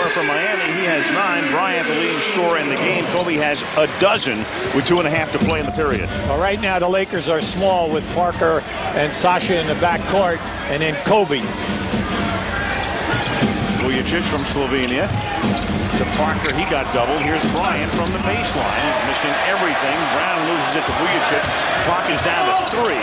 corner from Miami. He has 9. Bryant, the leading scorer in the game. Kobe has a dozen with 2.5 to play in the period. Well, right now the Lakers are small with Parker and Sasha in the backcourt, and then Kobe. Vujacic from Slovenia to Parker. He got doubled. Here's Bryant from the baseline. He's missing everything. Brown loses it to Vujacic. Clock is down to 3.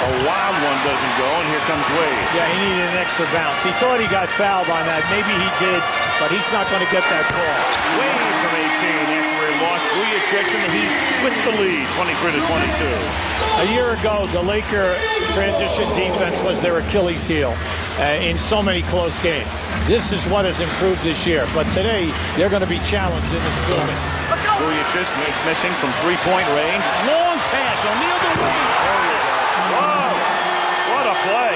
A wild one doesn't go, and here comes Wade. Yeah, he needed an extra bounce. He thought he got fouled on that. Maybe he did, but he's not going to get that call. Wade from 18 after he lost Vujacic in the Heat with the lead, 23-22. A year ago, the Laker transition defense was their Achilles heel in so many close games. This is what has improved this year, but today they're going to be challenged in this building. Vujacic missing from 3-point range. Long pass. O'Neal to Wade. Wow, what a play.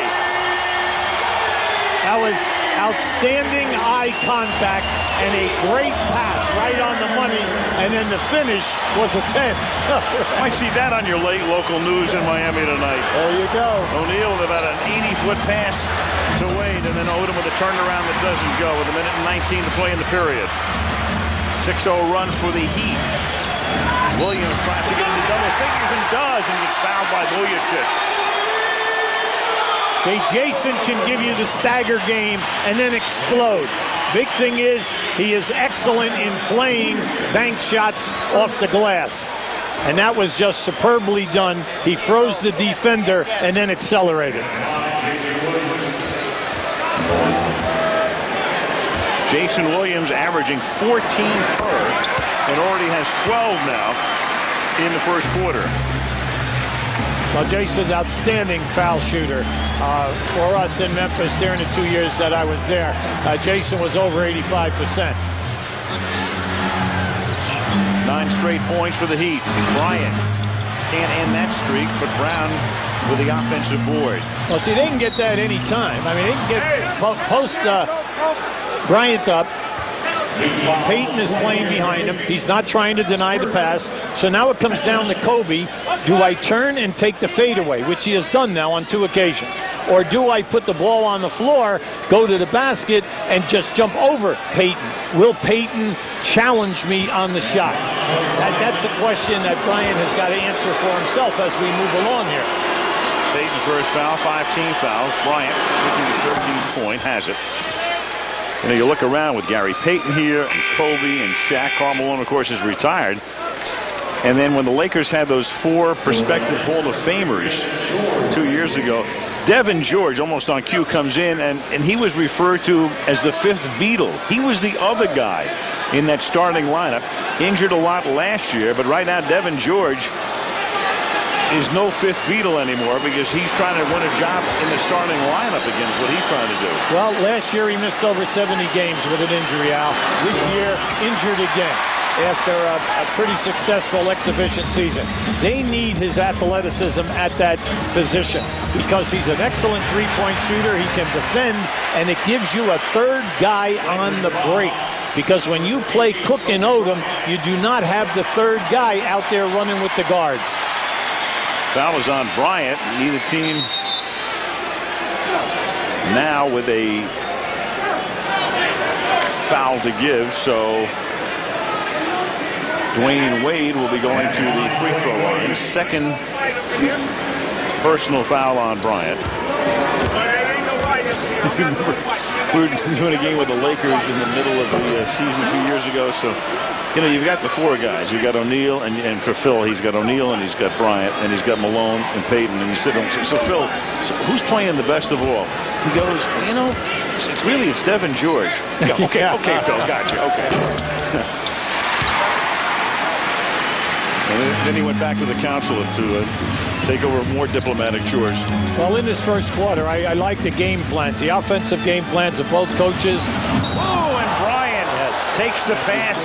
That was outstanding eye contact and a great pass right on the money, and then the finish was a 10. I see that on your late local news in Miami tonight. There you go. O'Neal with about an 80-foot pass to Wade, and then Odom with a turnaround that doesn't go with 1:19 to play in the period. 6-0 run for the Heat. Williams tries to get into double figures and does, and gets fouled by Vujacic. Okay, Jason can give you the stagger game and then explode. Big thing is he is excellent in playing bank shots off the glass. And that was just superbly done. He froze the defender and then accelerated. Jason Williams averaging 14 per and already has 12 now in the first quarter. Well, Jason's outstanding foul shooter. For us in Memphis during the 2 years that I was there, Jason was over 85%. 9 straight points for the Heat. Bryant can't end that streak, but Brown with the offensive board. Well, see, they can get that any time. I mean, they can get post Bryant up. Payton is playing behind him. He's not trying to deny the pass. So now it comes down to Kobe. Do I turn and take the fadeaway, which he has done now on 2 occasions? Or do I put the ball on the floor, go to the basket, and just jump over Payton? Will Payton challenge me on the shot? That's a question that Bryant has got to answer for himself as we move along here. Payton first foul, 5 team fouls. Bryant looking at 13th point, has it. You know, you look around with Gary Payton here, and Kobe, and Shaq. Karl Malone, of course, is retired. And then when the Lakers had those 4 prospective Hall of Famers 2 years ago, Devin George, almost on cue, comes in, and he was referred to as the 5th Beatle. He was the other guy in that starting lineup. Injured a lot last year, but right now Devin George is no 5th Beatle anymore because he's trying to win a job in the starting lineup again is what he's trying to do. Well, last year he missed over 70 games with an injury, Al. This year, injured again after a pretty successful exhibition season. They need his athleticism at that position because he's an excellent three-point shooter. He can defend, and it gives you a 3rd guy on the break. Because when you play Cook and Odom, you do not have the 3rd guy out there running with the guards. Foul is on Bryant. Neither team now with a foul to give. So Dwayne Wade will be going to the free throw line. 2nd personal foul on Bryant. We were doing a game with the Lakers in the middle of the season 2 years ago. So, you know, you've got the 4 guys. You've got O'Neal, and for Phil, he's got O'Neal, and he's got Bryant, and he's got Malone and Payton, and you sit there and say, so Phil, who's playing the best of all? He goes, you know, it's Devin George. Okay, Phil, got you. Okay. And then he went back to the consulate to take over more diplomatic chores. Well, in this first quarter, I like the game plans, the offensive game plans of both coaches. Oh, and Bryant takes the pass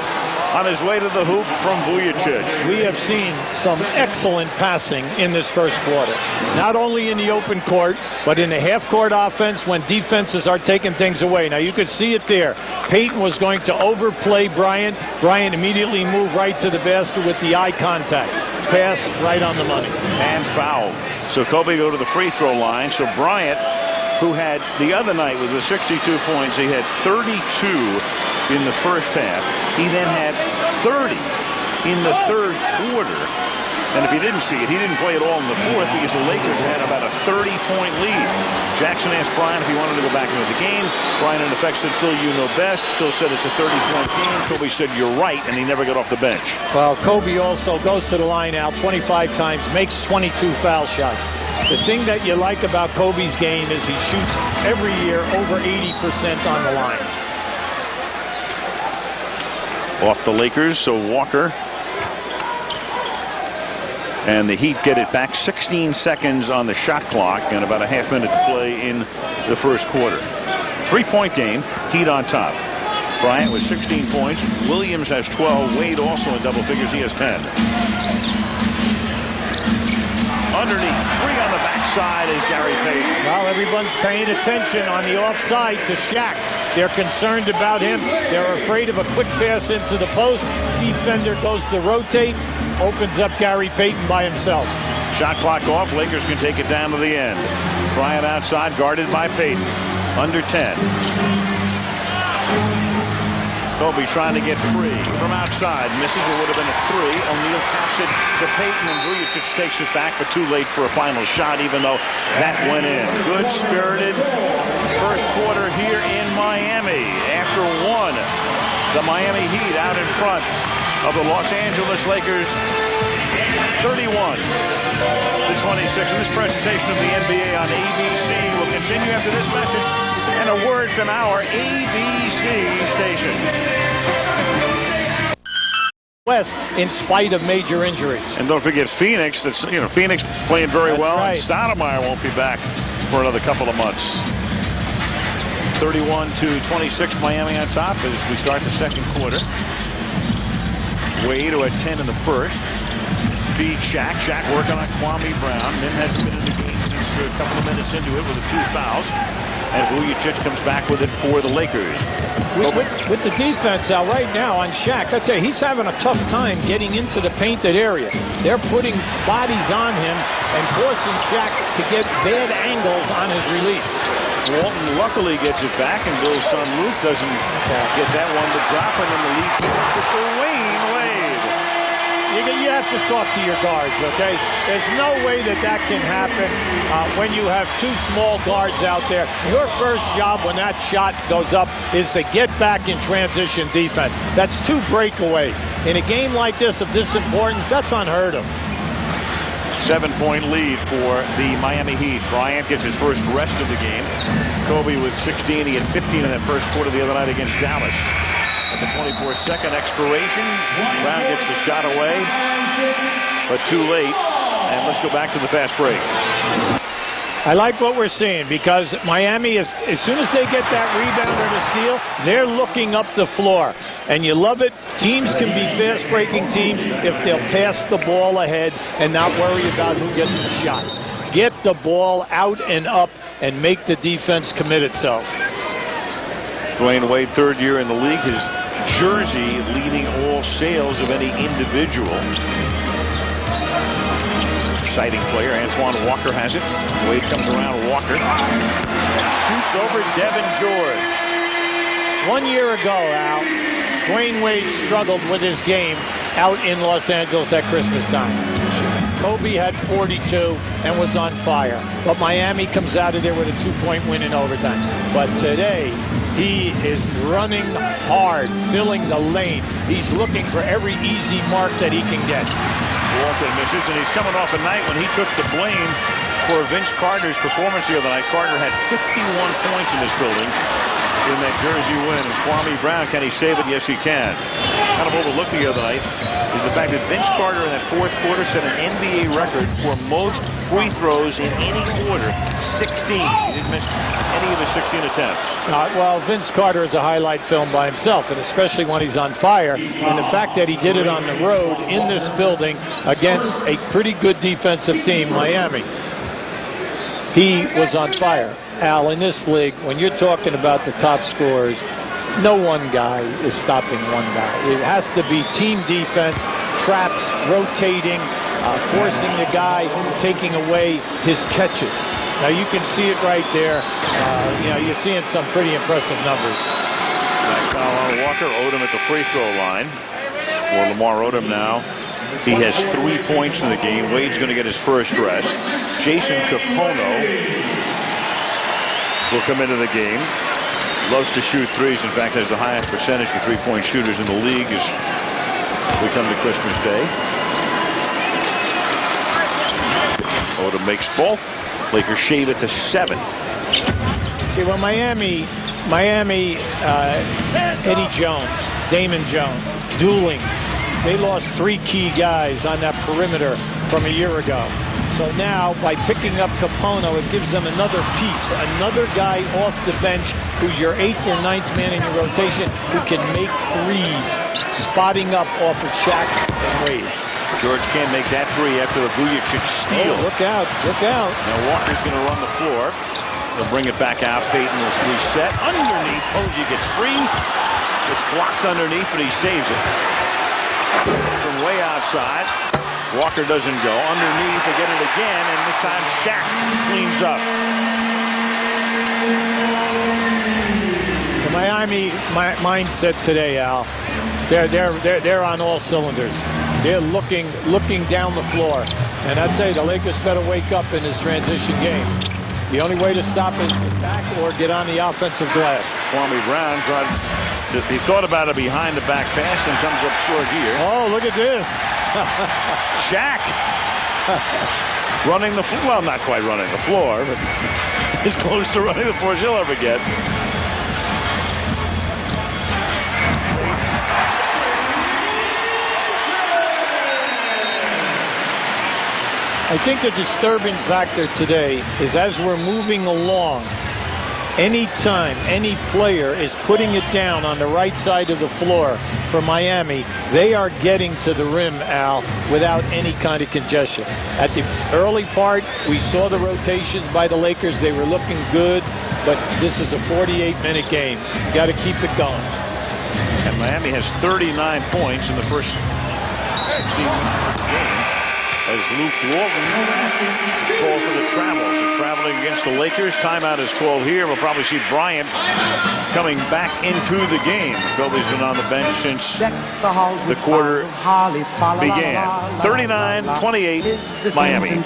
on his way to the hoop from Vujacic. We have seen some excellent passing in this first quarter. Not only in the open court, but in the half-court offense when defenses are taking things away. Now, you could see it there. Payton was going to overplay Bryant. Bryant immediately moved right to the basket with the eye contact. Pass right on the money. And foul. So Kobe go to the free throw line. So Bryant who had the other night with the 62 points. He had 32 in the first half. He then had 30 in the third quarter. And if you didn't see it, he didn't play at all in the fourth because the Lakers had about a 30-point lead. Jackson asked Brian if he wanted to go back into the game. Brian, in effect, said, Phil, you know best. Phil said it's a 30-point game. Kobe said, you're right, and he never got off the bench. Well, Kobe also goes to the line out 25 times, makes 22 foul shots. The thing that you like about Kobe's game is he shoots every year over 80% on the line. Off the Lakers, so Walker. And the Heat get it back. 16 seconds on the shot clock and about a half minute to play in the first quarter. 3-point game. Heat on top. Bryant with 16 points. Williams has 12. Wade also in double figures. He has 10. Underneath. 3 on the backside is Gary Payton. Well, everyone's paying attention on the offside to Shaq. They're concerned about him. They're afraid of a quick pass into the post. Defender goes to rotate. Opens up Gary Payton by himself. Shot clock off. Lakers can take it down to the end. Bryant outside, guarded by Payton. Under 10. Kobe trying to get free from outside. Misses. It would have been a 3. O'Neal taps it to Payton, and Vujacic takes it back, but too late for a final shot, even though that went in. Good spirited first quarter here in Miami. After one, the Miami Heat out in front of the Los Angeles Lakers, 31-26. And this presentation of the NBA on ABC will continue after this message and a word from our ABC station. West, in spite of major injuries. And don't forget Phoenix. That's Phoenix playing very well. Right. And Stoudemire won't be back for another couple of months. 31-26, Miami on top as we start the second quarter. Wade, who had 10 in the first, feeds Shaq. Shaq working on Kwame Brown. Min hasn't been in the game since a couple of minutes into it with a few fouls. And Vujacic comes back with it for the Lakers. With the defense out right now on Shaq, I tell you, he's having a tough time getting into the painted area. They're putting bodies on him and forcing Shaq to get bad angles on his release. Walton luckily gets it back, and Bill's son Luke doesn't get that one to drop, and then the lead to Dwyane Wade. You have to talk to your guards, okay? There's no way that can happen when you have two small guards out there. Your first job when that shot goes up is to get back in transition defense. That's 2 breakaways. In a game like this of this importance, that's unheard of. 7-point lead for the Miami Heat. Bryant gets his first rest of the game. Kobe with 16. He had 15 in that first quarter the other night against Dallas. At the 24-second expiration, Brown gets the shot away, but too late. And let's go back to the fast break. I like what we're seeing because Miami, as soon as they get that rebound or the steal, they're looking up the floor. And you love it. Teams can be fast-breaking teams if they'll pass the ball ahead and not worry about who gets the shot. Get the ball out and up and make the defense commit itself. Dwyane Wade, 3rd year in the league. His jersey leading all sales of any individual. Exciting player. Antoine Walker has it. Wade comes around. Walker shoots over Devin George. 1 year ago, Al, Dwyane Wade struggled with his game out in Los Angeles at Christmas time. Kobe had 42 and was on fire. But Miami comes out of there with a 2-point win in overtime. But today, he is running hard, filling the lane. He's looking for every easy mark that he can get. Walton misses, and he's coming off a night when he took the blame for Vince Carter's performance the other night. Carter had 51 points in this building in that Jersey win. And Kwame Brown, can he save it? Yes, he can. Kind of overlooked the other night is the fact that Vince Carter in that fourth quarter set an NBA record for most free throws in any quarter, 16. He didn't miss any of the 16 attempts. Well, Vince Carter is a highlight film by himself, and especially when he's on fire. And the fact that he did it on the road in this building against a pretty good defensive team, Miami. He was on fire. Al, in this league, when you're talking about the top scorers, no one guy is stopping one guy. It has to be team defense, traps, rotating, forcing the guy, taking away his catches. Now you can see it right there. You're seeing some pretty impressive numbers. Nice foul on Walker. Odom at the free throw line. For Lamar Odom now. He has 3 points in the game. Wade's going to get his first rest. Jason Capono will come into the game. Loves to shoot threes. In fact, has the highest percentage for three-point shooters in the league as we come to Christmas Day. Odom makes both. Lakers shave it to 7. See, well, Miami, Eddie Jones, Damon Jones, dueling. They lost 3 key guys on that perimeter from a year ago. So now, by picking up Capono, it gives them another piece, another guy off the bench who's your 8th or 9th man in your rotation who can make threes, spotting up off of Shaq and Wade. George can't make that 3 after the Vujacic steal. Oh, look out, look out. Now Walker's going to run the floor. He'll bring it back out. Payton will reset. Underneath, Posey gets free. It's blocked underneath, but he saves it. From way outside. Walker doesn't go. Underneath, they get it again, and this time Shaq cleans up. The Miami mindset today, Al. They're on all cylinders. They're looking down the floor, and I tell you, the Lakers better wake up in this transition game. The only way to stop it is get back or get on the offensive glass. Kwame Brown he thought about a behind-the-back pass and comes up short here. Oh, look at this. Shaq running the floor. Well, not quite running the floor, but as close to running the floor as he'll ever get. I think the disturbing factor today is as we're moving along, anytime any player is putting it down on the right side of the floor for Miami, they are getting to the rim, Al, without any kind of congestion. At the early part, we saw the rotations by the Lakers. They were looking good, but this is a 48-minute game. You got to keep it going. And Miami has 39 points in the first 16 minutes of the game. As Luke Walton calls for the travel. So traveling against the Lakers. Timeout is called here. We'll probably see Bryant coming back into the game. Kobe's been on the bench since the quarter began. 39-28, Miami.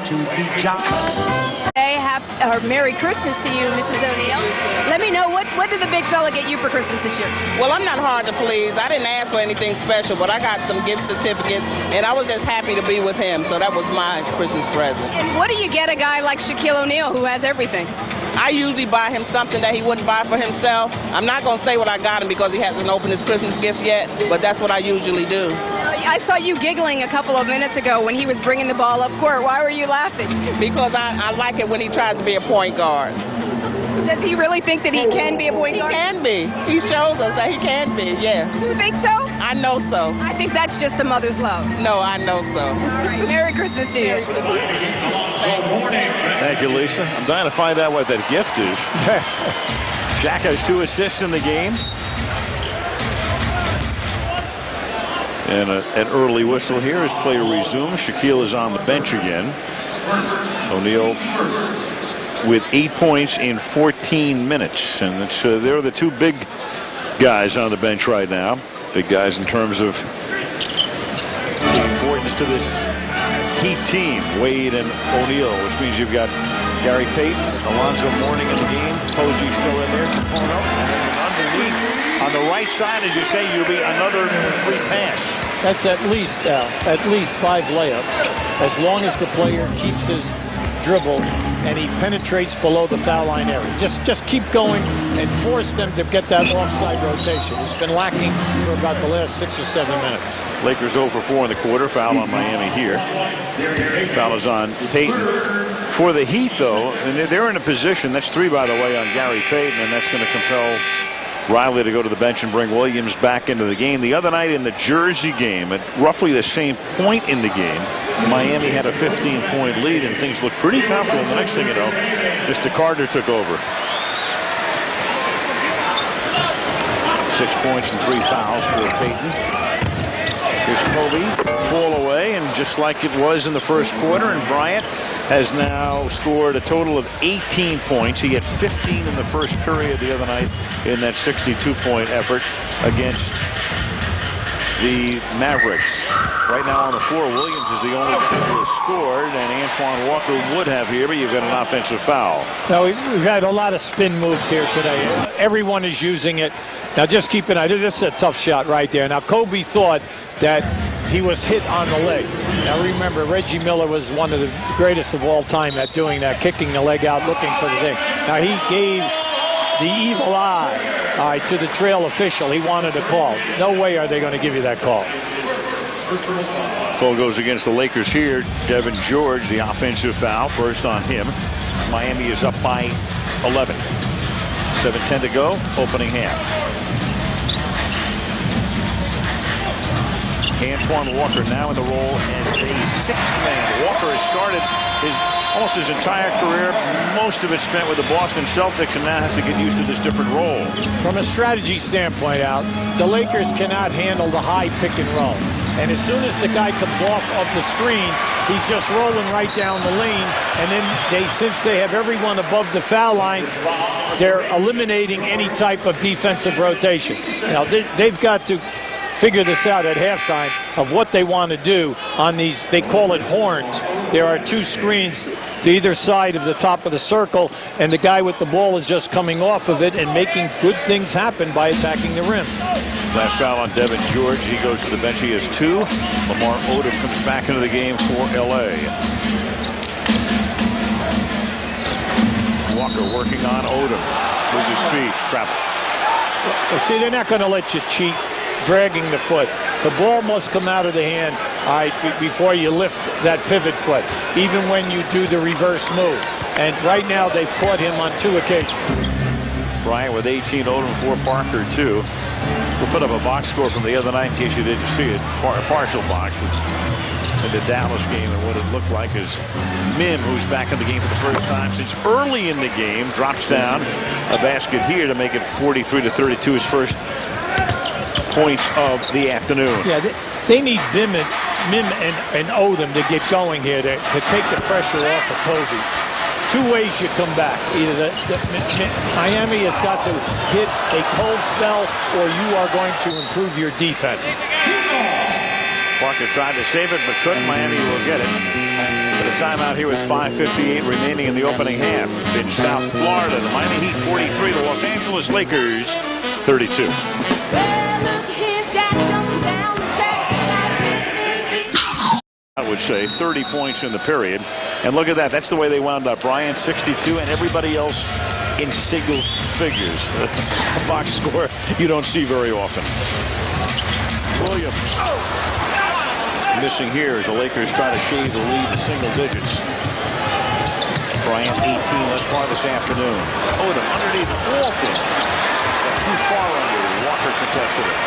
Merry Christmas to you, Mrs. O'Neal. Let me know, what did the big fella get you for Christmas this year? Well, I'm not hard to please. I didn't ask for anything special, but I got some gift certificates, and I was just happy to be with him, so that was my Christmas present. And what do you get a guy like Shaquille O'Neal who has everything? I usually buy him something that he wouldn't buy for himself. I'm not going to say what I got him because he hasn't opened his Christmas gift yet, but that's what I usually do. I saw you giggling a couple of minutes ago when he was bringing the ball up court. Why were you laughing? Because I like it when he tries to be a point guard. Does he really think that he can be a point guard? He can be. He shows us that he can be, yes. You think so? I know so. I think that's just a mother's love. No, I know so. All right. Merry Christmas to you. Thank you, Lisa. I'm dying to find out what that gift is. Shaq has 2 assists in the game. And an early whistle here as play resumes. Shaquille is on the bench again. O'Neal with 8 points in 14 minutes. And it's they're the 2 big guys on the bench right now. Big guys in terms of the importance to this Heat team, Wade and O'Neal, which means you've got Gary Payton, Alonzo Mourning in the game, Posey still in there, Capono, and underneath on the right side, as you say, you'll be another free pass. That's at least 5 layups, as long as the player keeps his dribble and he penetrates below the foul line area. Just keep going and force them to get that offside rotation. It's been lacking for about the last 6 or 7 minutes. Lakers 0 for 4 in the quarter. Foul on Miami here. Foul is on Payton. For the Heat, though, and they're in a position, that's 3, by the way, on Gary Payton, and that's going to compel Riley to go to the bench and bring Williams back into the game. The other night in the Jersey game, at roughly the same point in the game, Miami had a 15-point lead, and things looked pretty comfortable. The next thing you know, Mr. Carter took over. 6 points and 3 fouls for Payton. Here's Kobe, fall away, and just like it was in the first quarter, and Bryant has now scored a total of 18 points. He had 15 in the first period the other night in that 62-point effort against the Mavericks. Right now on the floor, Williams is the only guy who has scored, and Antoine Walker would have here, but you've got an offensive foul. Now, we've had a lot of spin moves here today. Everyone is using it. Now, just keep an eye. This is a tough shot right there. Now, Kobe thought that he was hit on the leg. Now, remember, Reggie Miller was one of the greatest of all time at doing that, kicking the leg out, looking for the thing. Now, he gave the evil eye, to the trail official. He wanted a call. No way are they going to give you that call. Call goes against the Lakers here. Devin George, the offensive foul, first on him. Miami is up by 11. 7:10 to go, opening half. Antoine Walker now in the role as a sixth man. Walker has started almost his entire career, most of it spent with the Boston Celtics, and now has to get used to this different role. From a strategy standpoint, the Lakers cannot handle the high pick and roll. And as soon as the guy comes off of the screen, he's just rolling right down the lane. And then since they have everyone above the foul line, they're eliminating any type of defensive rotation. Now, they've got to figure this out at halftime of what they want to do on these, they call it horns. There are two screens to either side of the top of the circle, and the guy with the ball is just coming off of it and making good things happen by attacking the rim. Last foul on Devin George. He goes to the bench. He has 2. Lamar Odom comes back into the game for L.A. Walker working on Odom. With his feet. Travel. Well, see, they're not going to let you cheat dragging the foot. The ball must come out of the hand before you lift that pivot foot, even when you do the reverse move. And right now they've caught him on 2 occasions. Bryant with 18, Odom 4, Parker 2. We'll put up a box score from the other night in case you didn't see it. Partial box in the Dallas game, and what it looked like is Mim, who's back in the game for the first time since early in the game, drops down a basket here to make it 43-32, his first points of the afternoon. Yeah, they need Mim and Odom to get going here to take the pressure off of Kobe. 2 ways you come back. Either Miami has got to hit a cold spell, or you are going to improve your defense. Parker tried to save it, but couldn't. Miami will get it. But a timeout here with 5:58 remaining in the opening half. In South Florida, the Miami Heat 43, the Los Angeles Lakers 32. I would say 30 points in the period. And look at that. That's the way they wound up. Bryant 62 and everybody else in single figures. A box score you don't see very often. Williams. Missing here as the Lakers try to shave the lead to single digits. Bryant 18 thus far this afternoon. Odom underneath Walton. Too far under. Walker contested it.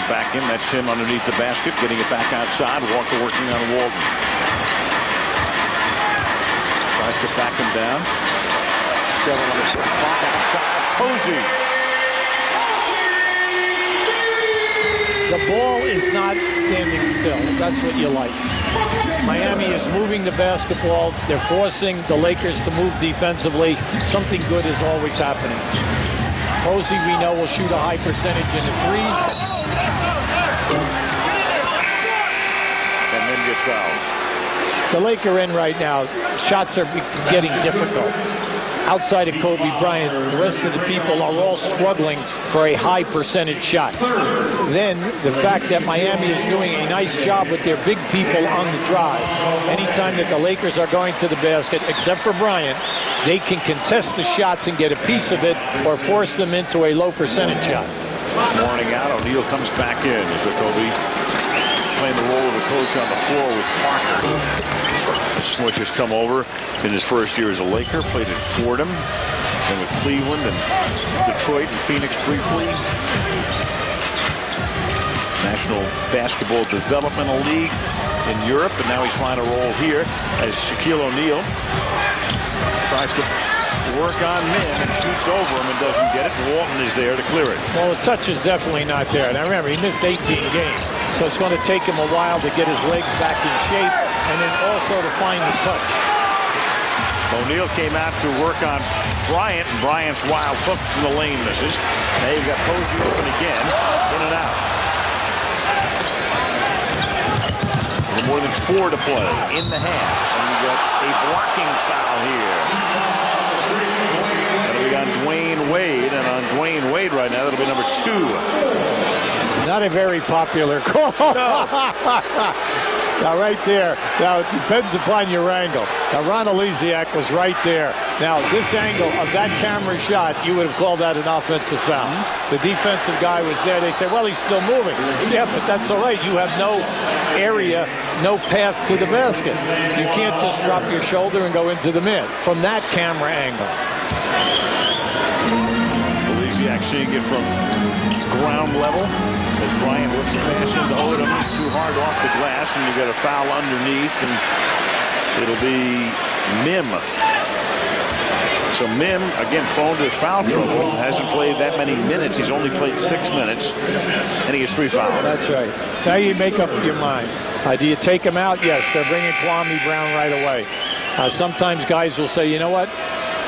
Back in, that's him underneath the basket, getting it back outside. Walker working on Walton. Tries to back him down. 7 on the shot clock outside. Posey. The ball is not standing still. That's what you like. Miami is moving the basketball. They're forcing the Lakers to move defensively. Something good is always happening. Posey, we know, will shoot a high percentage in the threes. And then get fouled. The Laker end right now, shots are getting difficult. Outside of Kobe Bryant, the rest of the people are all struggling for a high percentage shot. Then the fact that Miami is doing a nice job with their big people on the drive. Anytime that the Lakers are going to the basket, except for Bryant, they can contest the shots and get a piece of it or force them into a low percentage shot. Morning out, O'Neal comes back in. So Kobe playing the role of the coach on the floor with Parker. Switch has come over in his first year as a Laker, played at Fordham, and with Cleveland and Detroit and Phoenix briefly. National Basketball Developmental League in Europe, and now he's playing a role here as Shaquille O'Neal tries to work on Mim and shoots over him and doesn't get it. Walton is there to clear it. Well, the touch is definitely not there. Now remember, he missed 18 games, so it's going to take him a while to get his legs back in shape and then also to find the touch. O'Neal came out to work on Bryant, and Bryant's wild hook from the lane misses. Now you've got Posey open again, in and out. More than 4 to play in the half. And we got a blocking foul here. That'll be on Dwayne Wade, and on Dwayne Wade right now, that'll be number 2. Not a very popular call. No. Now, right there. Now, it depends upon your angle. Now, Ron Elysiak was right there. Now, this angle of that camera shot, you would have called that an offensive foul. The defensive guy was there. They said, well, he's still moving. Yeah, but that's all right. You have no area, no path to the basket. You can't just drop your shoulder and go into the mid from that camera angle. Elysiak seeing it from ground level. As Bryant looks to pass into Odom, he's too hard off the glass, and you got a foul underneath, and it'll be Mim. So Mim, again, prone to foul trouble, hasn't played that many minutes. He's only played 6 minutes, and he has 3 fouls. That's right. Now you make up your mind. Do you take him out? Yes, they're bringing Kwame Brown right away. Sometimes guys will say, you know what?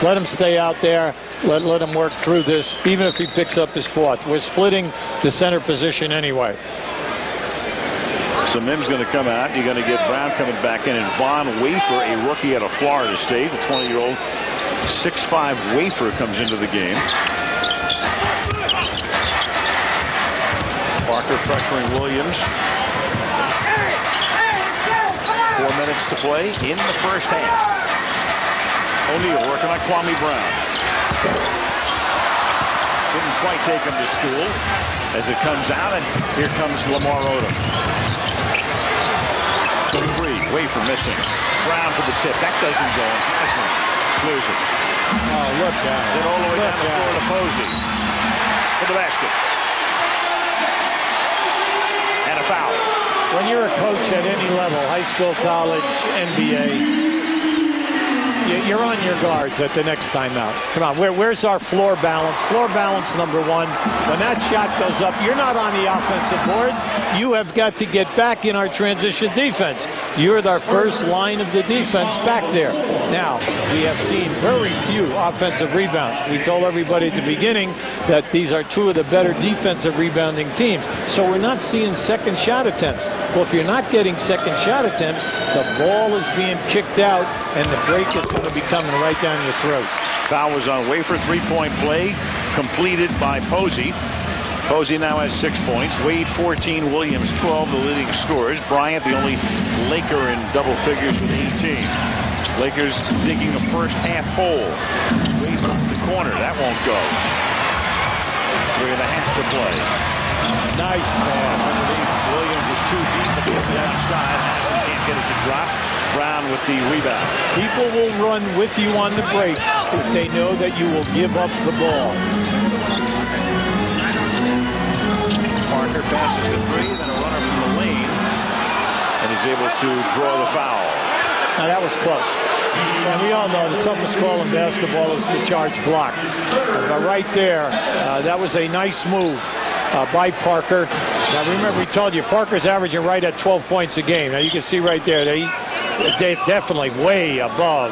Let him stay out there. Let him work through this, even if he picks up his 4th. We're splitting the center position anyway. So Mim's going to come out. You're going to get Brown coming back in, and Von Wafer, a rookie out of Florida State, the 20-year-old 6'5" Wafer comes into the game. Parker pressuring Williams. 4 minutes to play in the first half. O'Neal working on Kwame Brown. Didn't quite take him to school as it comes out, and here comes Lamar Odom. 3, Wafer missing. Brown for the tip. That doesn't go. Haslam clears it. Oh, look down. Then all the way down the floor to Posey. For the basket. And a foul. When you're a coach at any level, high school, college, NBA, you're on your guards at the next timeout. Come on, where's our floor balance? Floor balance number 1. When that shot goes up, you're not on the offensive boards. You have got to get back in our transition defense. You're our first line of the defense back there. Now, we have seen very few offensive rebounds. We told everybody at the beginning that these are 2 of the better defensive rebounding teams. So we're not seeing second shot attempts. Well, if you're not getting second shot attempts, the ball is being kicked out, and the break is going to be coming right down your throat. Foul was on Wafer. 3-point play completed by Posey. Posey now has 6 points. Wade 14, Williams 12, the leading scorers. Bryant, the only Laker in double figures with 18. Lakers digging a first half hole. Wade from the corner. That won't go. 3.5 to play. Nice pass. Williams is too deep at the outside. Can't get it to drop. Brown with the rebound. People will run with you on the break if they know that you will give up the ball. Parker passes the 3, then a runner from the lane, and is able to draw the foul. Now that was close. And we all know the toughest call in basketball is the charge block. But right there, that was a nice move by Parker. Now remember, we told you Parker's averaging right at 12 points a game. Now you can see right there, they're definitely way above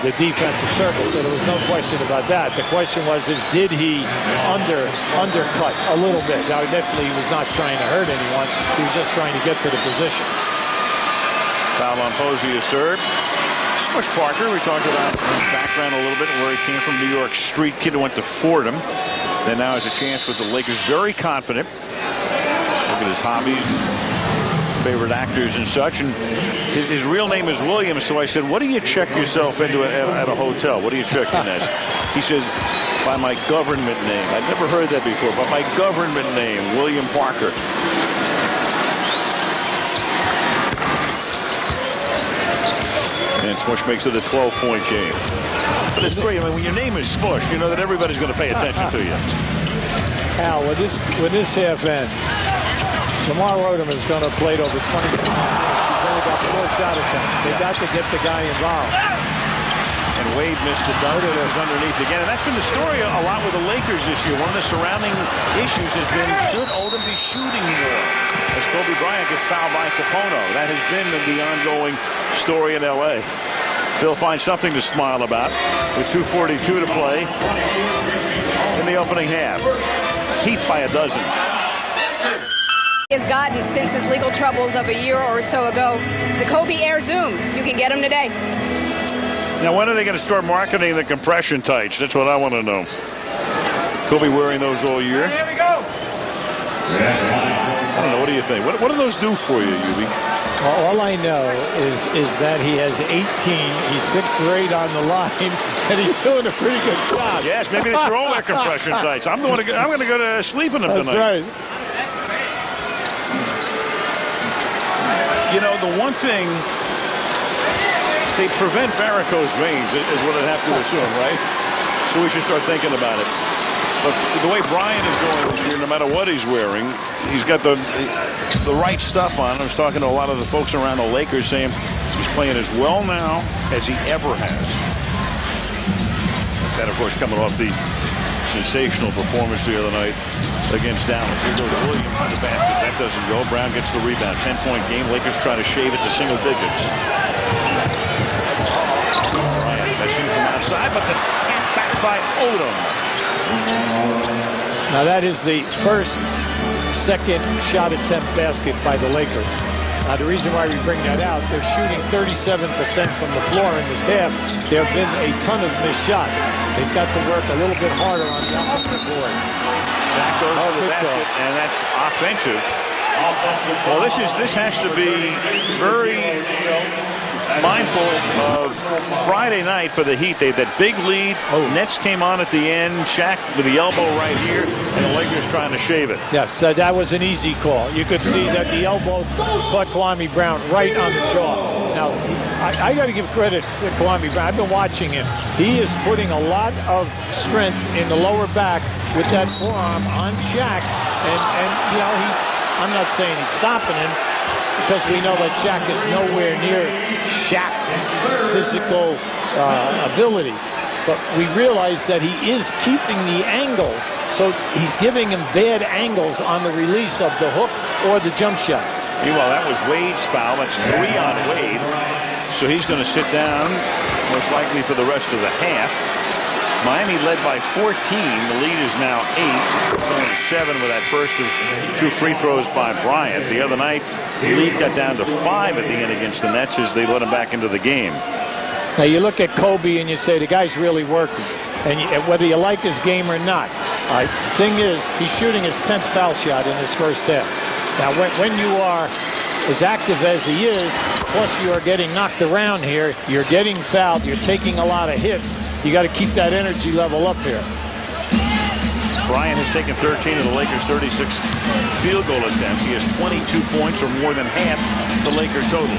the defensive circle, so there was no question about that. The question was, did he undercut a little bit? Now definitely he was not trying to hurt anyone. He was just trying to get to the position. Foul on Posey is third. Bush Parker, we talked about his background a little bit, where he came from. New York street kid who went to Fordham. Then now has a chance with the Lakers. Very confident. Look at his hobbies, favorite actors and such. And his real name is Williams, so I said, what do you check yourself into at a hotel? What do you check in as? He says, by my government name. I'd never heard that before, but my government name, William Parker. And Smush makes it a 12-point game. But it's great. I mean, when your name is Smush, you know that everybody's going to pay attention to you. Al, when this half ends, Lamar Odom has done a plate over 20 times. He's only got 4 shot attempts. They got to get the guy involved. And Wade missed the dunk. It was underneath again. And that's been the story a lot with the Lakers this year. One of the surrounding issues has been, should Odom be shooting more? As Kobe Bryant gets fouled by Capono. That has been the ongoing story in L.A. They'll find something to smile about with 2:42 to play in the opening half. Heat by a dozen. Has gotten since his legal troubles of a year or so ago. The Kobe Air Zoom. You can get them today. Now, when are they going to start marketing the compression tights? That's what I want to know. Kobe wearing those all year. Here we go. I don't know. What do you think? What do those do for you, Yubi? All I know is that he has 18. He's 6th grade on the line, and he's doing a pretty good job. Yes, maybe they should all wear compression tights. I'm going to go to sleep in them tonight. That's right. You know, the one thing, they prevent varicose veins, is what I'd have to assume, right? So we should start thinking about it. But the way Bryant is going this year, no matter what he's wearing, he's got the right stuff on. I was talking to a lot of the folks around the Lakers saying he's playing as well now as he ever has. That, of course, coming off the sensational performance the other night against Dallas. Here goes Williams to the basket. That doesn't go. Brown gets the rebound. 10-point game. Lakers try to shave it to single digits. Bryant missing from outside, but the tap back by Odom. Now that is the second shot attempt basket by the Lakers. Now the reason why we bring that out, they're shooting 37% from the floor in this half. There have been a ton of missed shots. They've got to work a little bit harder on the offensive board. Jack goes to the basket, and that's offensive. Well, this has to be very mindful of Friday night for the Heat. They had that big lead. Nets came on at the end. Shaq with the elbow right here, and the Lakers trying to shave it. Yes, that was an easy call. You could see that the elbow caught Kwame Brown right on the jaw. Now, I got to give credit to Kwame Brown. I've been watching him. He is putting a lot of strength in the lower back with that forearm on Shaq, and you know, I'm not saying he's stopping him, because we know that Shaq is nowhere near Shaq's physical ability. But we realize that he is keeping the angles, so he's giving him bad angles on the release of the hook or the jump shot. Meanwhile, that was Wade's foul. That's 3 on Wade. So he's going to sit down, most likely for the rest of the half. Miami led by 14. The lead is now 8. Going to 7 with that first of 2 free throws by Bryant. The other night, the lead got down to 5 at the end against the Nets as they let him back into the game. Now you look at Kobe and you say the guy's really working, and whether you like his game or not. Thing is, he's shooting his 10th foul shot in his first half. Now when you are as active as he is, plus you are getting knocked around here, you're getting fouled, you're taking a lot of hits, you got to keep that energy level up here. Bryant has taken 13 of the Lakers' 36 field goal attempts. He has 22 points, or more than half the Lakers total.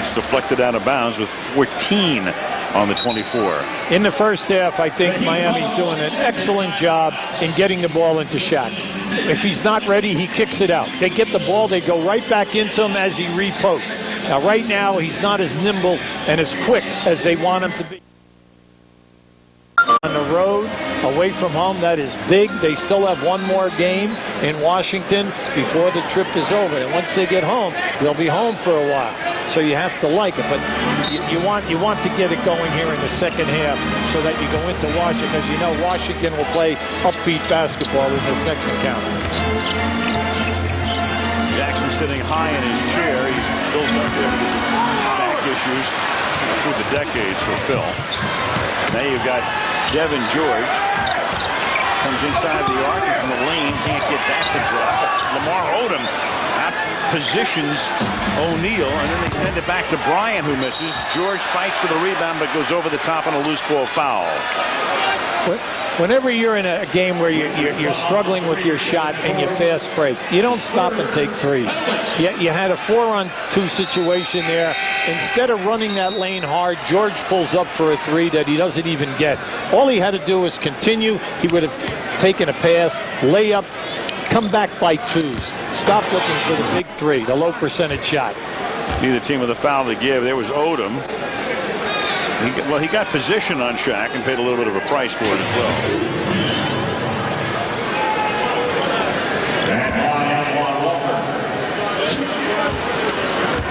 It's deflected out of bounds with 14 on the 24. In the first half, I think Miami's doing an excellent job in getting the ball into Shaq. If he's not ready, he kicks it out. They get the ball, they go right back into him as he reposts. Now, right now, he's not as nimble and as quick as they want him to be. On the road, away from home, that is big. They still have one more game in Washington before the trip is over. And once they get home, they'll be home for a while. So you have to like it. But you want to get it going here in the second half so that you go into Washington, because you know Washington will play upbeat basketball in this next encounter. Jackson sitting high in his chair. He's built up there with his back issues through the decades for Phil. Now you've got Devin George. Comes inside the arc from the lane. Can't get that to drop. Lamar Odom positions O'Neal, and then they send it back to Bryant, who misses. George fights for the rebound, but goes over the top on a loose ball foul. Whenever you're in a game where you're struggling with your shot and you fast break, you don't stop and take threes. You had a 4-on-2 situation there. Instead of running that lane hard, George pulls up for a 3 that he doesn't even get. All he had to do was continue. He would have taken a pass, layup, come back by 2s. Stop looking for the big 3, the low percentage shot. Neither team with a foul to give. There was Odom. He got position on Shaq and paid a little bit of a price for it as well.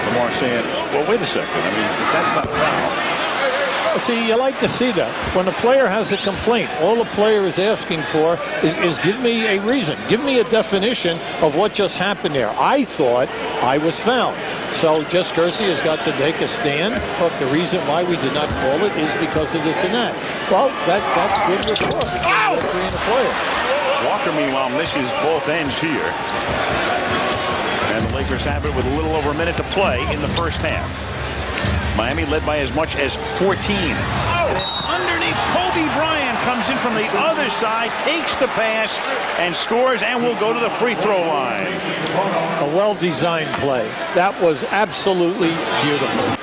Lamar saying, well, wait a second. I mean, that's not a foul. See, you like to see that. When a player has a complaint, all the player is asking for is give me a reason. Give me a definition of what just happened there. I thought I was fouled. So Jess Kersey has got to take a stand. Look, the reason why we did not call it is because of this and that. Well, that's good report between the referee and the player. Walker, meanwhile, misses both ends here. And the Lakers have it with a little over a minute to play in the first half. Miami led by as much as 14. Underneath, Kobe Bryant comes in from the other side, takes the pass, and scores, and will go to the free throw line. A well-designed play. That was absolutely beautiful.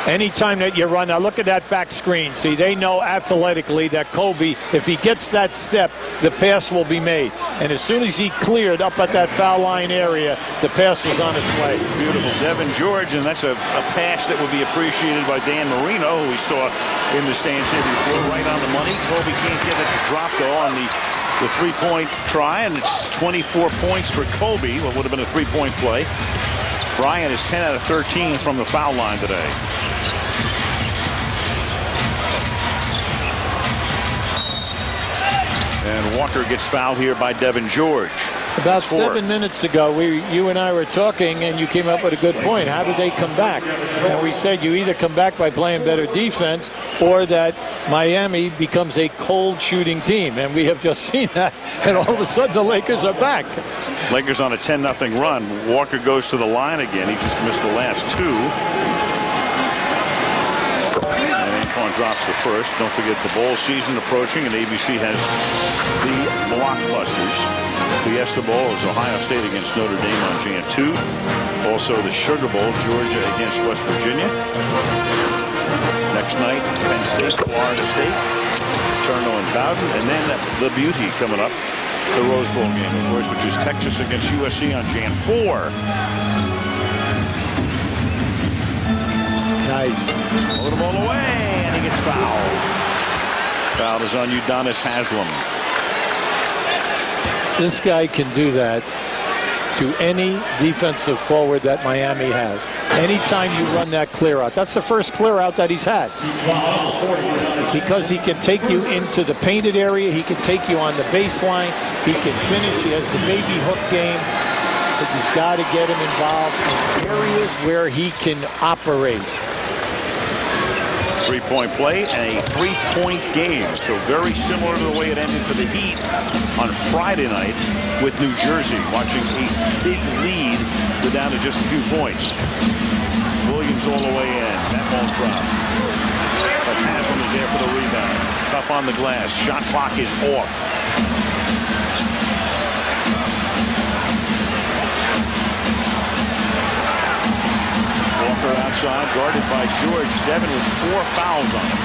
Anytime that you run, now look at that back screen. See, they know athletically that Kobe, if he gets that step, the pass will be made. And as soon as he cleared up at that foul line area, the pass was on its way. Beautiful. Devin George, and that's a pass that would be appreciated by Dan Marino, who we saw in the stands here before, right on the money. Kobe can't get it to drop, though, on the three-point try, and it's 24 points for Kobe, what would have been a three-point play. Bryant is 10 out of 13 from the foul line today. And Walker gets fouled here by Devin George. About 7 minutes ago, you and I were talking, and you came up with a good point. How do they come back? And we said you either come back by playing better defense or that Miami becomes a cold shooting team. And we have just seen that, and all of a sudden the Lakers are back. Lakers on a 10-0 run. Walker goes to the line again. He just missed the last two. Antoine drops the first. Don't forget the bowl season approaching, and ABC has the blockbusters. Fiesta Bowl is Ohio State against Notre Dame on Jan 2. Also the Sugar Bowl, Georgia against West Virginia. Next night, Penn State, Florida State, Turno and Bowden, and then the beauty coming up, the Rose Bowl game, of course, which is Texas against USC on Jan 4. Nice. Throw the ball away, and he gets fouled. Foul is on Udonis Haslem. This guy can do that to any defensive forward that Miami has. Anytime you run that clear out. That's the first clear out that he's had. Because he can take you into the painted area. He can take you on the baseline. He can finish. He has the baby hook game. But you've got to get him involved in areas where he can operate. Three-point play and a three-point game. So very similar to the way it ended for the Heat on Friday night with New Jersey. Watching a big lead go down to just a few points. Williams all the way in. That won't drop. But Haslem is there for the rebound. Tough on the glass. Shot clock is off. Walker outside, guarded by George. Devin with 4 fouls on him.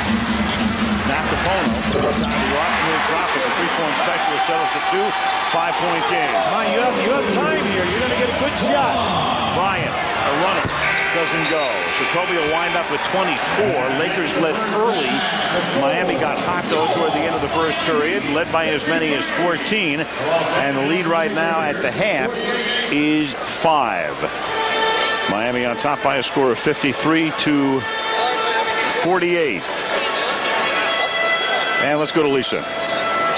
Nacapono down the arc, will drop it. The three-point specialist settles the 2. 5-point game. You have time here. You're going to get a good shot. Bryant, a runner, doesn't go. So Kobe will wind up with 24. Lakers led early. Miami got hot, though, toward the end of the first period, led by as many as 14. And the lead right now at the half is 5. Miami on top by a score of 53-48. And let's go to Lisa.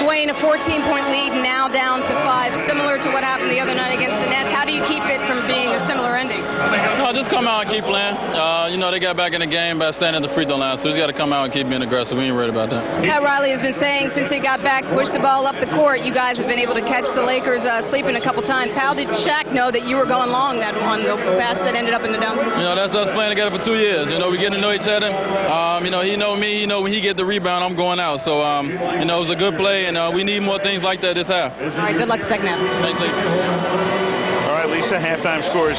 Dwayne, a 14-point lead, now down to 5, similar to what happened the other night against the Nets. How do you keep it from being a similar ending? Just come out and keep playing. They got back in the game by standing at the free throw line, so he's got to come out and keep being aggressive. We ain't worried about that. Pat Riley has been saying since he got back, push the ball up the court. You guys have been able to catch the Lakers sleeping a couple times. How did Shaq know that you were going long that on the pass that ended up in the dunk? That's us playing together for 2 years. We getting to know each other. He know me. When he get the rebound, I'm going out. So, it was a good play, and we need more things like that this half. All right, good luck second half. Thanks, Lee. All right, Lisa, halftime score is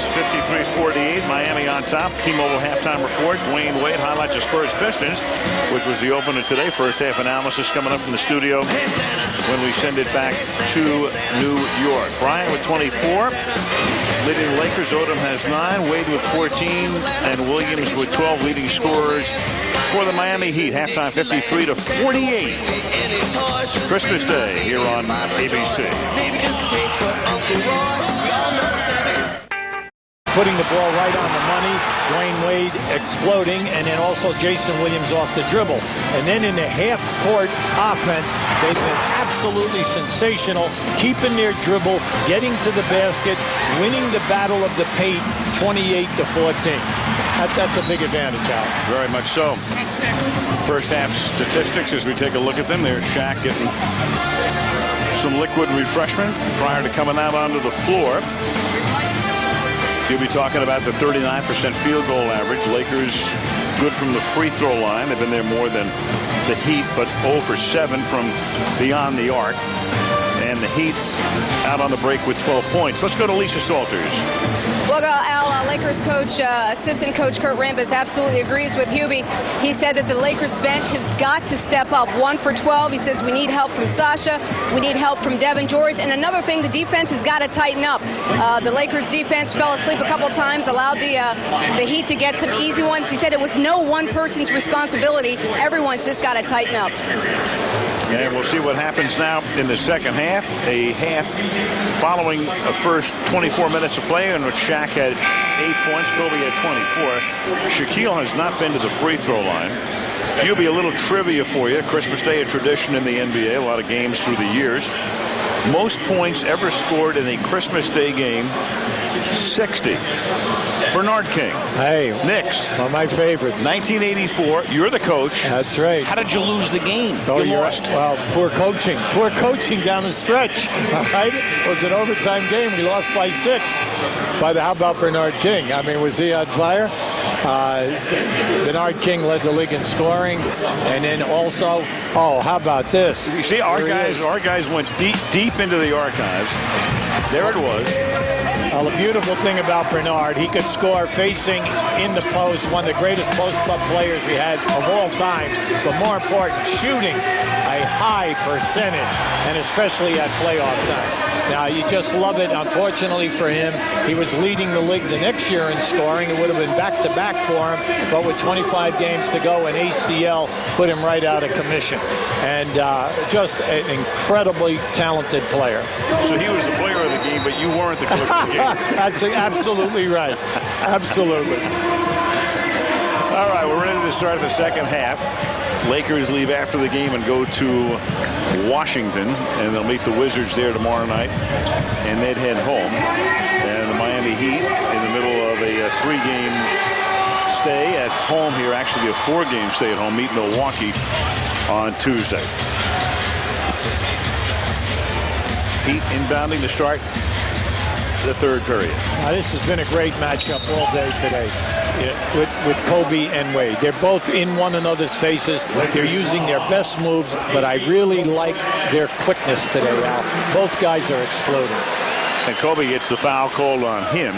53-48. Miami on top. T-Mobile halftime report. Dwayne Wade highlights the Spurs Pistons, which was the opener today. First half analysis coming up from the studio when we send it back to New York. Bryant with 24. Leading the Lakers, Odom has 9. Wade with 14. And Williams with 12 leading scorers for the Miami Heat. Halftime 53-48. Christmas Day here on ABC. Putting the ball right on the money, Dwayne Wade exploding, and then also Jason Williams off the dribble. And then in the half-court offense, they've been absolutely sensational, keeping their dribble, getting to the basket, winning the battle of the paint, 28-14. That's a big advantage, Al. Very much so. First half statistics as we take a look at them. There's Shaq getting some liquid refreshment prior to coming out onto the floor. You'll be talking about the 39% field goal average. Lakers good from the free throw line. They've been there more than the Heat, but 0 for 7 from beyond the arc. And the Heat out on the break with 12 points. Let's go to Lisa Salters. Well, Al, Lakers coach, assistant coach Kurt Rambis absolutely agrees with Hubie. He said that the Lakers bench has got to step up. 1 for 12. He says we need help from Sasha. We need help from Devin George. And another thing, the defense has got to tighten up. The Lakers defense fell asleep a couple times, allowed the Heat to get some easy ones. He said it was no one person's responsibility. Everyone's just got to tighten up. And we'll see what happens now in the second half. A half following a first 24 minutes of play in which Shaq had 8 points, Kobe had 24. Shaquille has not been to the free throw line. You'll be a little trivia for you. Christmas Day, a tradition in the NBA, a lot of games through the years. Most points ever scored in a Christmas Day game, 60. Bernard King. Hey, Knicks. One of my favorites. 1984. You're the coach. That's right. How did you lose the game? Oh, you lost. Well, poor coaching. Poor coaching down the stretch. All right? It was an overtime game. We lost by 6. But how about Bernard King? I mean, was he on fire? Bernard King led the league in scoring. And then also, how about this? You see, our guys went deep into the archives. There it was. Well, the beautiful thing about Bernard, he could score facing in the post, one of the greatest post-up players we had of all time, but more important, shooting a high percentage, and especially at playoff time. Now, you just love it. Unfortunately for him, he was leading the league the next year in scoring. It would have been back-to-back for him, but with 25 games to go, an ACL put him right out of commission. And just an incredibly talented player. So he was the player of the game, but you weren't the coach of the game. That's absolutely right. Absolutely. All right, we're ready to start the second half. Lakers leave after the game and go to Washington, and they'll meet the Wizards there tomorrow night, and they'd head home. And the Miami Heat in the middle of a 3-game stay at home here, actually a 4-game stay at home, meet Milwaukee on Tuesday. Heat inbounding to start the third period. Now, this has been a great matchup all day today with Kobe and Wade. They're both in one another's faces. They're using their best moves, but I really like their quickness today, Al. Both guys are exploding. And Kobe gets the foul called on him.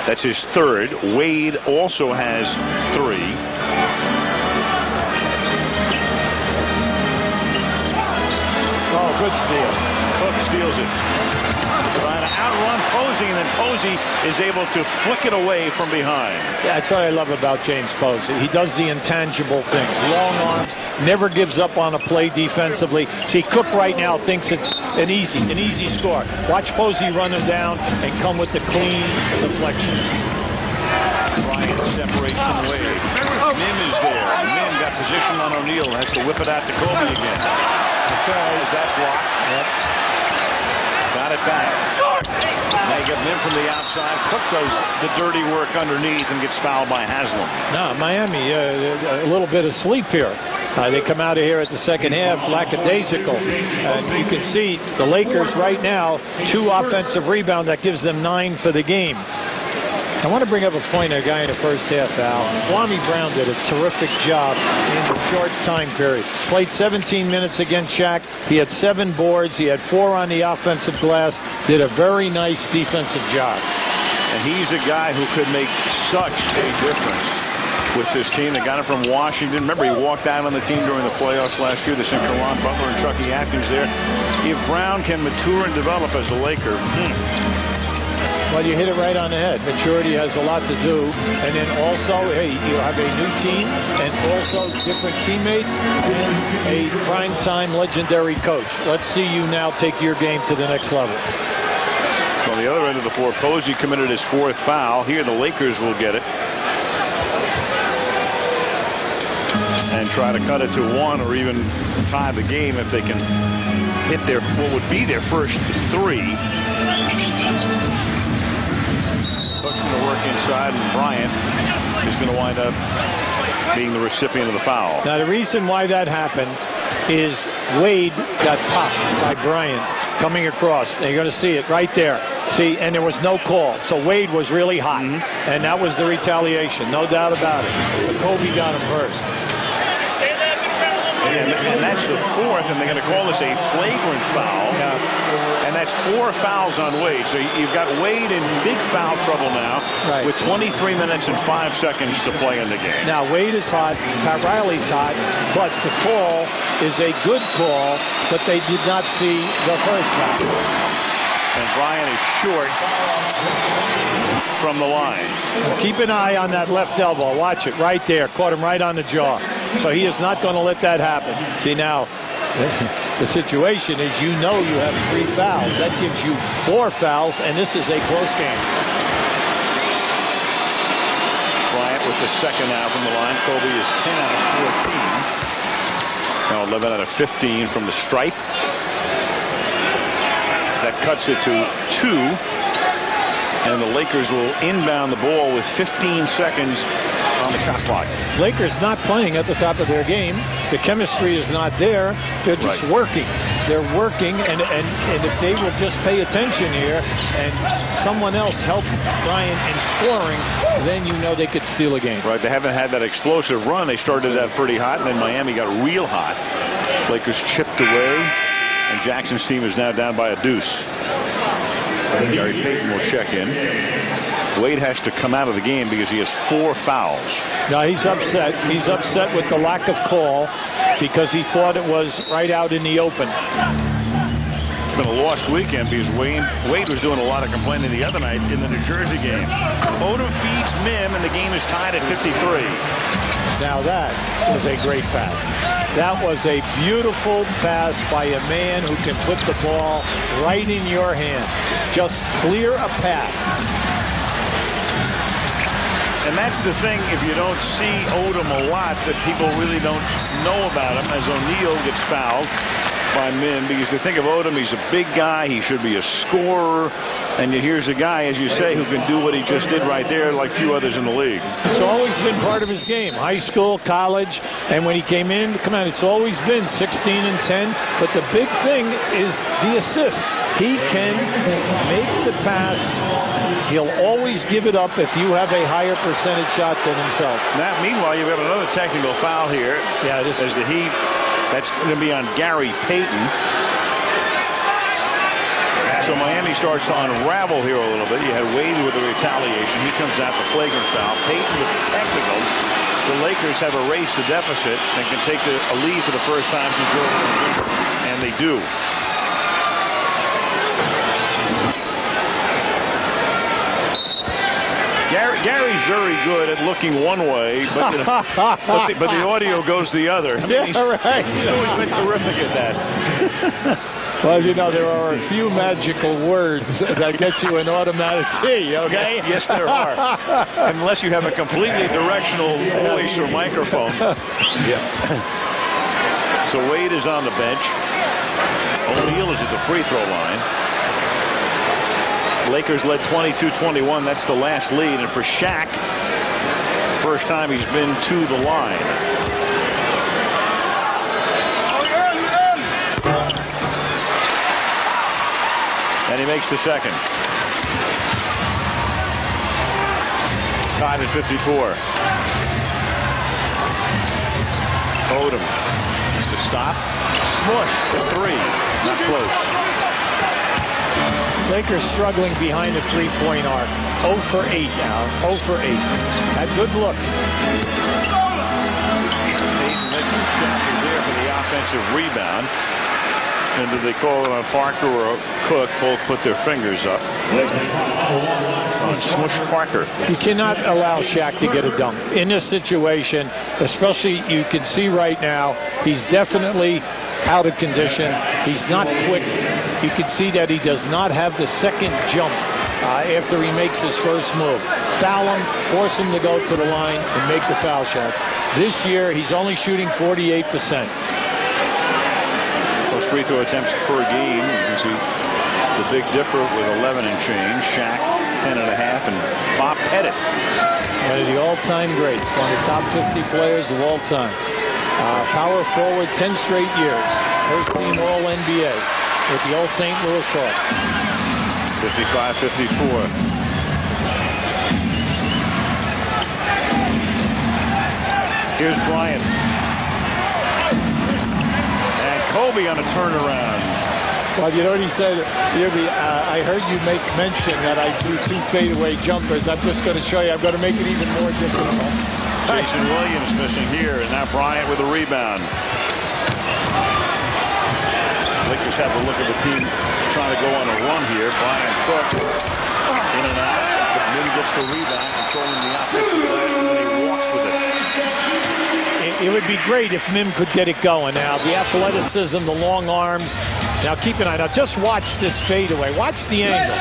That's his third. Wade also has 3. Oh, good steal. Cook steals it. Trying to outrun Posey, and then Posey is able to flick it away from behind. Yeah, that's what I love about James Posey. He does the intangible things. Long arms, never gives up on a play defensively. See, Cook right now thinks it's an easy score. Watch Posey run him down and come with the clean deflection. Bryant separates from Wade. Mim is there. Mim got position on O'Neal. Has to whip it out to Kobe again. That's right. Is that blocked? Yep. Got it back. They get Mim from the outside. Cook does the dirty work underneath and gets fouled by Haslam. No, Miami, a little bit of sleep here. They come out of here at the second half lackadaisical. And you can see the Lakers right now, 2 offensive rebounds. That gives them 9 for the game. I want to bring up a point of a guy in the first half, Al. Kwame Brown did a terrific job in a short time period. Played 17 minutes against Shaq. He had 7 boards. He had 4 on the offensive glass. Did a very nice defensive job. And he's a guy who could make such a difference with this team. They got him from Washington. Remember, he walked out on the team during the playoffs last year. They sent Caron Butler and Chucky Atkins there. If Brown can mature and develop as a Laker, Well, you hit it right on the head. Maturity has a lot to do. And then also, hey, you have a new team and also different teammates and a prime-time legendary coach. Let's see you now take your game to the next level. So on the other end of the floor, Posey committed his 4th foul. Here the Lakers will get it. And try to cut it to 1 or even tie the game if they can hit their what would be their first 3. Cook's going to work inside, and Bryant is going to wind up being the recipient of the foul. Now, the reason why that happened is Wade got popped by Bryant coming across. You're going to see it right there. See, and there was no call. So Wade was really hot, and that was the retaliation. No doubt about it. But Kobe got him first. And that's the 4th, and they're going to call this a flagrant foul. And that's 4 fouls on Wade. So you've got Wade in big foul trouble now with 23 minutes and 5 seconds to play in the game. Now, Wade is hot, Pat Riley's hot, but the call is a good call, but they did not see the first foul. And Bryant is short from the line. Keep an eye on that left elbow. Watch it right there. Caught him right on the jaw. So he is not going to let that happen. See, now, the situation is you know you have 3 fouls. That gives you 4 fouls, and this is a close game. Bryant with the 2nd now from the line. Kobe is 10 out of 14. Now 11 out of 15 from the stripe. That cuts it to 2. And the Lakers will inbound the ball with 15 seconds on the shot clock. Lakers not playing at the top of their game. The chemistry is not there. They're just working. They're working, and if they will just pay attention here and someone else help Bryant in scoring, then you know they could steal a game. Right. They haven't had that explosive run. They started out pretty hot, and then Miami got real hot. Lakers chipped away, and Jackson's team is now down by a deuce. Gary Payton will check in. Wade has to come out of the game because he has 4 fouls. Now he's upset. He's upset with the lack of call because he thought it was right out in the open. It's been a lost weekend because Wade was doing a lot of complaining the other night in the New Jersey game. Odom feeds Mim, and the game is tied at 53. Now that was a great pass. That was a beautiful pass by a man who can put the ball right in your hands. Just clear a path. And that's the thing, if you don't see Odom a lot, that people really don't know about him, as O'Neal gets fouled by Mim, because they think of Odom, he's a big guy, he should be a scorer, and yet here's a guy, as you say, who can do what he just did right there like few others in the league. It's always been part of his game, high school, college, and when he came in, it's always been 16 and 10, but the big thing is the assist. He can make the pass. He'll always give it up if you have a higher percentage shot than himself. Now, meanwhile, you've got another technical foul here. Yeah, this as the Heat. That's going to be on Gary Payton. So Miami starts to unravel here a little bit. You had Wade with the retaliation. He comes out the flagrant foul. Payton with the technical. The Lakers have erased the deficit and can take a lead for the first time since Jordan, and they do. Gary's very good at looking one way, but the audio goes the other. I mean, he's always been terrific at that. Well, you know, there are a few magical words that get you an automatic T, okay? Yes, there are. Unless you have a completely directional voice or microphone. Yeah. So Wade is on the bench. O'Neal is at the free throw line. Lakers led 22-21. That's the last lead. And for Shaq, first time he's been to the line. And he makes the second. Tied at 54. Odom needs to stop. Smush at 3. Not close. Lakers struggling behind the three-point arc. 0 for 8 now. 0 for 8. Had good looks. Payton Mitchell is there for the offensive rebound. And did they call it on Parker or Cook? Both put their fingers up. On Smush Parker. You cannot allow Shaq to get a dunk in this situation, especially you can see right now he's definitely out of condition. He's not quick. You can see that he does not have the second jump after he makes his first move. Foul him, force him to go to the line and make the foul shot. This year he's only shooting 48%. Those free throw attempts per game. You can see the Big Dipper with 11 and change. Shaq 10.5, and Bob Pettit, one of the all-time greats, one of the top 50 players of all time. Power forward 10 straight years. First team All-NBA with the old St. Louis Hawks. 55-54. Here's Bryant. And Kobe on a turnaround. Well, you know what he said? I heard you make mention that I do 2 fadeaway jumpers. I'm just going to show you. I'm going to make it even more difficult. Jason Williams missing here, and now Bryant with a rebound. Lakers have a look at the team trying to go on a run here. Bryant Cook in and out. But then gets the rebound, controlling the offensive glass, and then he walks with it. It would be great if Mim could get it going now. The athleticism, the long arms. Now keep an eye. Now just watch this fadeaway. Watch the angle.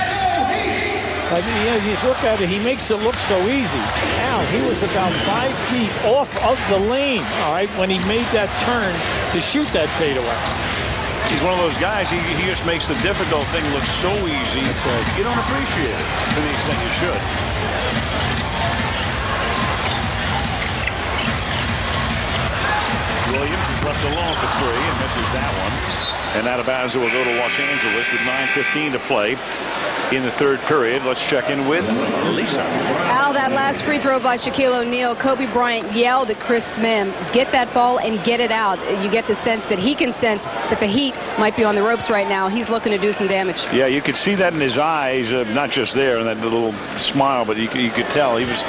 I mean, you look at it, he makes it look so easy. Now, he was about 5 feet off of the lane, all right, when he made that turn to shoot that fadeaway. He's one of those guys, he just makes the difficult thing look so easy. That's right. You don't appreciate it to the extent you should. Williams is left alone for 3 and misses that one. And out of bounds, it will go to Los Angeles with 9:15 to play in the third period. Let's check in with Lisa. Al, that last free throw by Shaquille O'Neal, Kobe Bryant yelled at Chris Mim, get that ball and get it out. You get the sense that he can sense that the Heat might be on the ropes right now. He's looking to do some damage. Yeah, you could see that in his eyes, not just there and that little smile, but you could tell he was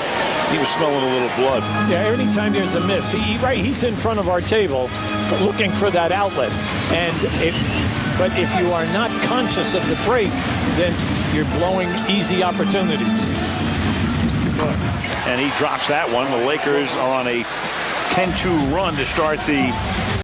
smelling a little blood. Yeah, anytime there's a miss, he's in front of our table looking for that outlet. But if you are not conscious of the break, then you're blowing easy opportunities. And he drops that one. The Lakers are on a 10-2 run to start the